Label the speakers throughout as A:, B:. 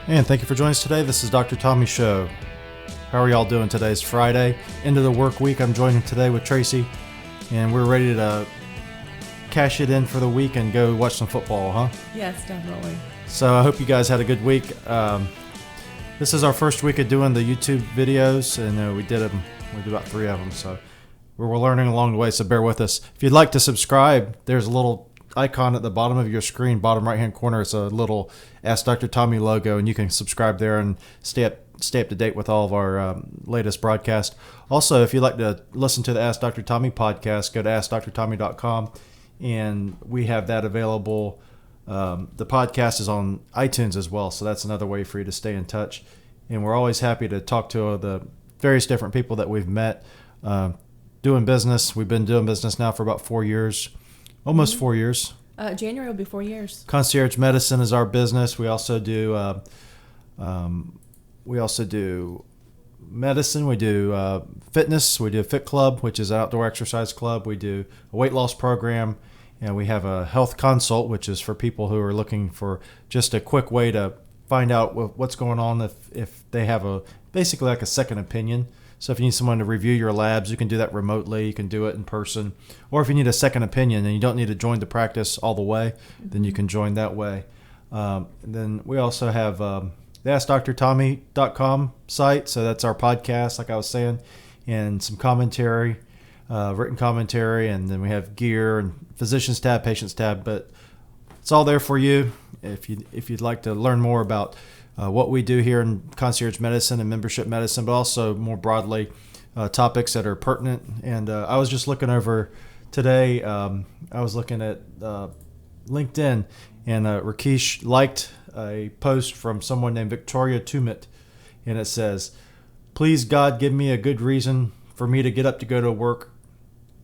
A: And thank you for joining us today. This is Dr. Tommy Show. How are y'all doing today? It's Friday, end of the work week. I'm joining today with Tracy, and we're ready to cash it in for the week and go watch some football, huh?
B: Yes, definitely.
A: So I hope you guys had a good week. This is our first week of doing the YouTube videos, and we did about 3 of them. So we're learning along the way, so bear with us. If you'd like to subscribe, there's a little icon at the bottom of your screen, bottom right hand corner. It's a little Ask Dr. Tommy logo, and you can subscribe there and stay up to date with all of our latest broadcasts. Also, if you'd like to listen to the Ask Dr. Tommy podcast, go to AskDrTommy.com, and we have that available. The podcast is on iTunes as well, so that's another way for you to stay in touch. And we're always happy to talk to the various different people that we've met doing business. We've been doing business now for about 4 years. Almost 4 years.
B: January will be 4 years.
A: Concierge Medicine is our business. We also do medicine. We do fitness. We do a Fit Club, which is an outdoor exercise club. We do a weight loss program, and we have a health consult, which is for people who are looking for just a quick way to find out what's going on if they have basically like a second opinion. So if you need someone to review your labs, you can do that remotely. You can do it in person. Or if you need a second opinion and you don't need to join the practice all the way, then you can join that way. And then we also have the AskDrTommy.com site. So that's our podcast, like I was saying, and some commentary, written commentary. And then we have gear and physicians tab, patients tab. But it's all there for you if you'd like to learn more about what we do here in concierge medicine and membership medicine, but also more broadly topics that are pertinent. And I was just looking over today, I was looking at LinkedIn, and Rakesh liked a post from someone named Victoria Tumit, and it says, "Please God, give me a good reason for me to get up to go to work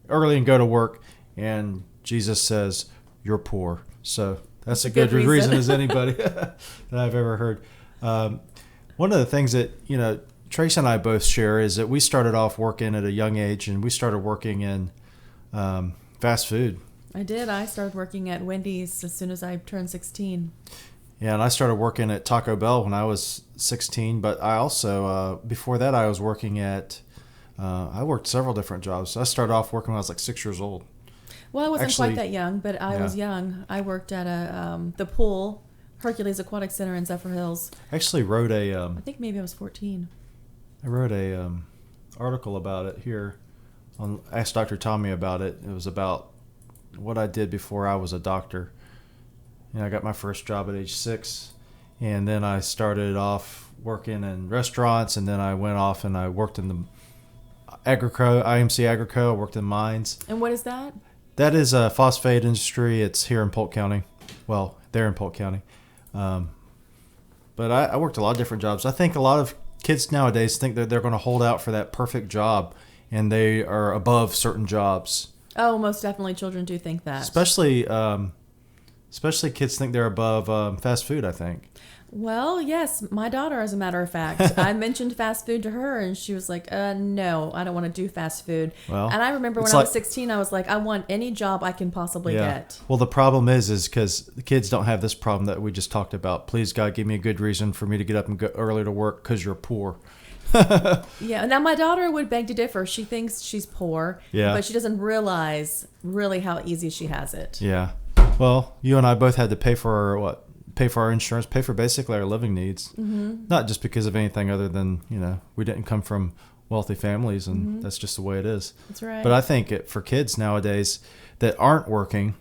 A: early and go to work." And Jesus says, "You're poor." So that's a good reason as anybody that I've ever heard. One of the things that, Tracy and I both share is that we started off working at a young age, and we started working in fast food.
B: I did. I started working at Wendy's as soon as I turned 16.
A: Yeah, and I started working at Taco Bell when I was 16, but I also, before that, I was working I worked several different jobs. I started off working when I was like 6 years old.
B: Well, I wasn't quite that young, but I was young. I worked at the pool, Hercules Aquatic Center in Zephyr Hills.
A: I actually wrote I
B: think maybe I was 14.
A: I wrote a article about it here on Ask Dr. Tommy about it. It was about what I did before I was a doctor. I got my first job at age 6, and then I started off working in restaurants, and then I went off and I worked in the IMC Agrico. I worked in mines.
B: And what is that?
A: That is a phosphate industry. It's here in Polk County. Well, they're in Polk County. But I worked a lot of different jobs. I think a lot of kids nowadays think that they're going to hold out for that perfect job, and they are above certain jobs.
B: Oh, most definitely children do think that.
A: Especially kids think they're above fast food, I think.
B: Well, yes, my daughter, as a matter of fact. I mentioned fast food to her, and she was like, no, I don't want to do fast food. Well, and I remember when I was 16, I was like, I want any job I can possibly get. Well,
A: the problem is because the kids don't have this problem that we just talked about. Please, God, give me a good reason for me to get up and go early to work because you're poor.
B: Yeah, now my daughter would beg to differ. She thinks she's poor, but she doesn't realize really how easy she has it.
A: Yeah. Well, you and I both had to pay for our insurance, pay for basically our living needs. Mm-hmm. Not just because of anything other than, we didn't come from wealthy families, and that's just the way it is.
B: That's right.
A: But I think for kids nowadays that aren't working,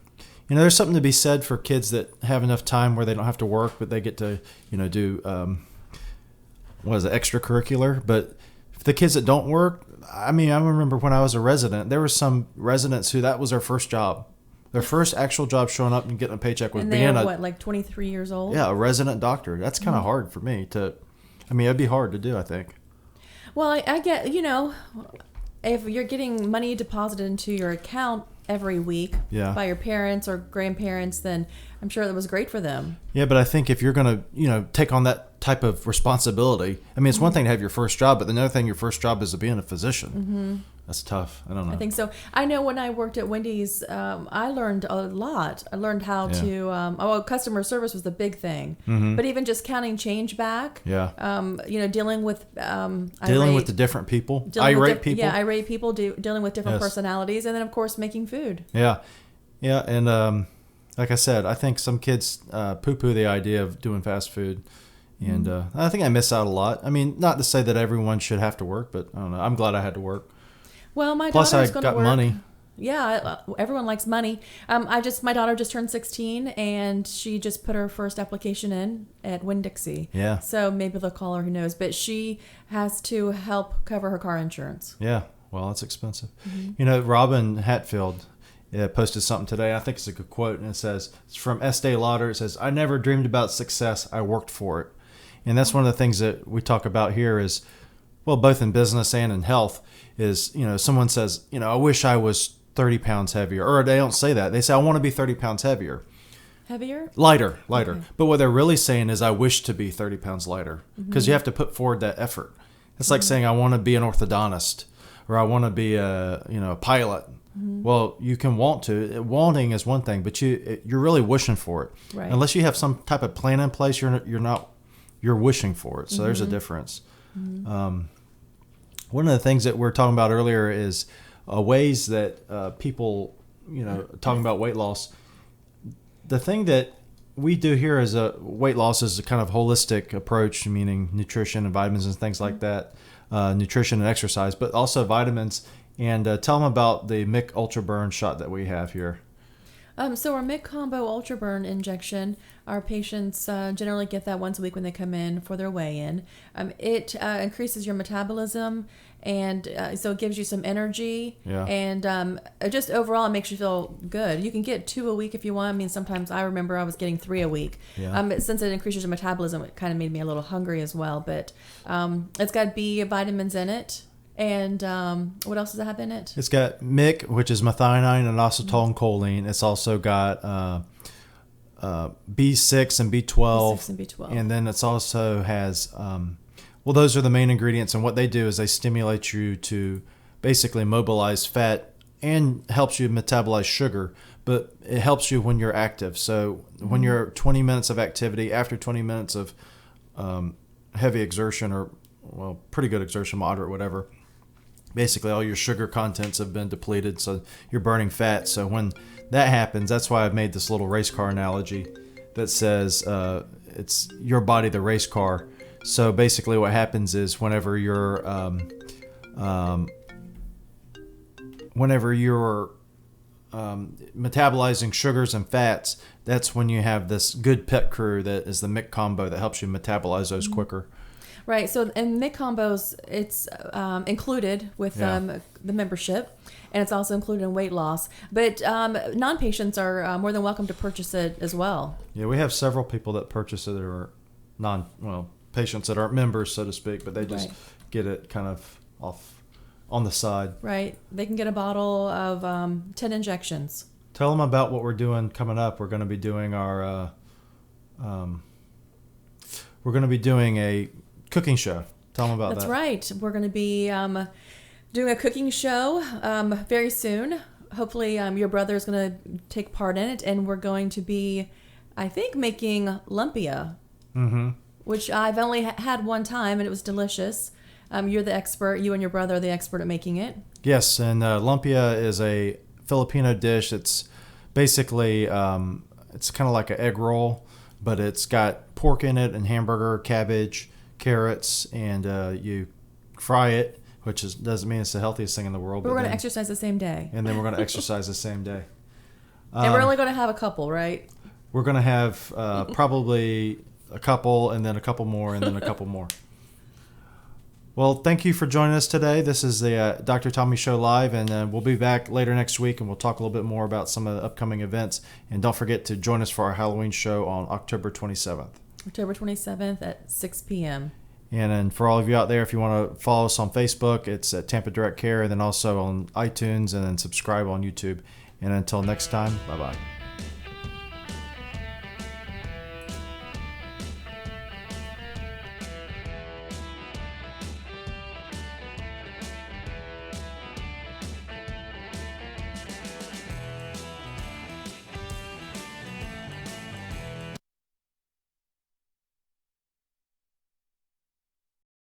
A: there's something to be said for kids that have enough time where they don't have to work, but they get to, do, extracurricular. But for the kids that don't work, I remember when I was a resident, there were some residents who that was their first job. Their first actual job showing up and getting a paycheck was being
B: like 23 years old?
A: Yeah, a resident doctor. That's kind of hard for me it'd be hard to do, I think.
B: Well, I get, if you're getting money deposited into your account every week by your parents or grandparents, then I'm sure that was great for them.
A: Yeah, but I think if you're going to, take on that type of responsibility. I mean, it's one thing to have your first job, but another thing, your first job is to be a physician. That's tough. I don't know.
B: I think so. I know when I worked at Wendy's, I learned a lot. I learned how to, customer service was the big thing. But even just counting change back.
A: Yeah.
B: Dealing with
A: with the different people, irate people.
B: Yeah, irate people, dealing with different personalities, and then of course making food.
A: Yeah, yeah, and like I said, I think some kids poo-poo the idea of doing fast food. And I think I miss out a lot. I mean, not to say that everyone should have to work, but I don't know. I'm glad I had to work.
B: Well, my
A: Plus,
B: daughter's
A: I
B: going to
A: got
B: work.
A: money.
B: Yeah, everyone likes money. My daughter just turned 16, and she just put her first application in at Winn-Dixie.
A: Yeah.
B: So maybe they'll call her. Who knows? But she has to help cover her car insurance.
A: Yeah. Well, that's expensive. Robin Hatfield posted something today. I think it's a good quote, and it says, it's from Estee Lauder. It says, "I never dreamed about success. I worked for it." And that's one of the things that we talk about here is, well, both in business and in health, is, someone says, I wish I was 30 pounds heavier. Or they don't say that. They say, I want to be 30 pounds heavier.
B: Heavier?
A: Lighter.
B: Okay.
A: But what they're really saying is, I wish to be 30 pounds lighter. Because you have to put forward that effort. It's like saying, I want to be an orthodontist. Or I want to be a pilot. Well, you can want to. Wanting is one thing, but you're really wishing for it.
B: Right.
A: Unless you have some type of plan in place, you're wishing for it. So there's a difference. One of the things that we're talking about earlier is ways that people, talking about weight loss. The thing that we do here as a weight loss is a kind of holistic approach, meaning nutrition and vitamins and things like that, nutrition and exercise, but also vitamins. And tell them about the Mick Ultra Burn shot that we have here.
B: So our Mick Combo Ultra Burn injection, our patients generally get that once a week when they come in for their weigh-in. It increases your metabolism, and so it gives you some energy.
A: Yeah.
B: And just overall, it makes you feel good. You can get 2 a week if you want. I mean, sometimes I remember I was getting 3 a week.
A: Yeah.
B: But since it increases your metabolism, it kind of made me a little hungry as well. But it's got B vitamins in it. And what else does it have in it?
A: It's got Mick, which is methionine and acetylcholine. It's also got B6 and B12.
B: B6 and B12.
A: And then it's also has, those are the main ingredients. And what they do is they stimulate you to basically mobilize fat and helps you metabolize sugar. But it helps you when you're active. So when you're 20 minutes of activity, after 20 minutes of heavy exertion or, pretty good exertion, moderate, whatever, basically all your sugar contents have been depleted, so you're burning fat. So when that happens, that's why I've made this little race car analogy that says it's your body, the race car. So basically what happens is whenever you're metabolizing sugars and fats, that's when you have this good pet crew that is the Mick Combo that helps you metabolize those quicker.
B: Right. So in Mick Combos, it's included with the membership, and it's also included in weight loss. But non-patients are more than welcome to purchase it as well.
A: Yeah, we have several people that purchase it that are patients that aren't members, so to speak, but they just get it kind of off on the side. Right.
B: They can get a bottle of 10 injections.
A: Tell them about what we're doing coming up. We're going to be doing our a cooking show. Tell them about that.
B: That's right. We're going to be doing a cooking show very soon. Hopefully your brother is going to take part in it, and we're going to be, I think, making lumpia, which I've only had one time, and it was delicious. You're the expert. You and your brother are the expert at making it.
A: Yes, and lumpia is a Filipino dish. It's basically, it's kind of like an egg roll, but it's got pork in it and hamburger, cabbage, carrots, and you fry it, which doesn't mean it's the healthiest thing in the world.
B: But we're going to exercise the same day.
A: And then we're going to exercise the same day.
B: And we're only going to have a couple, right?
A: We're going to have probably a couple, and then a couple more, and then a couple more. Well, thank you for joining us today. This is the Dr. Tommy Show Live, and we'll be back later next week, and we'll talk a little bit more about some of the upcoming events. And don't forget to join us for our Halloween show on October 27th.
B: October 27th at 6 p.m.
A: And then for all of you out there, if you want to follow us on Facebook, it's at Tampa Direct Care, and then also on iTunes, and then subscribe on YouTube. And until next time, bye-bye.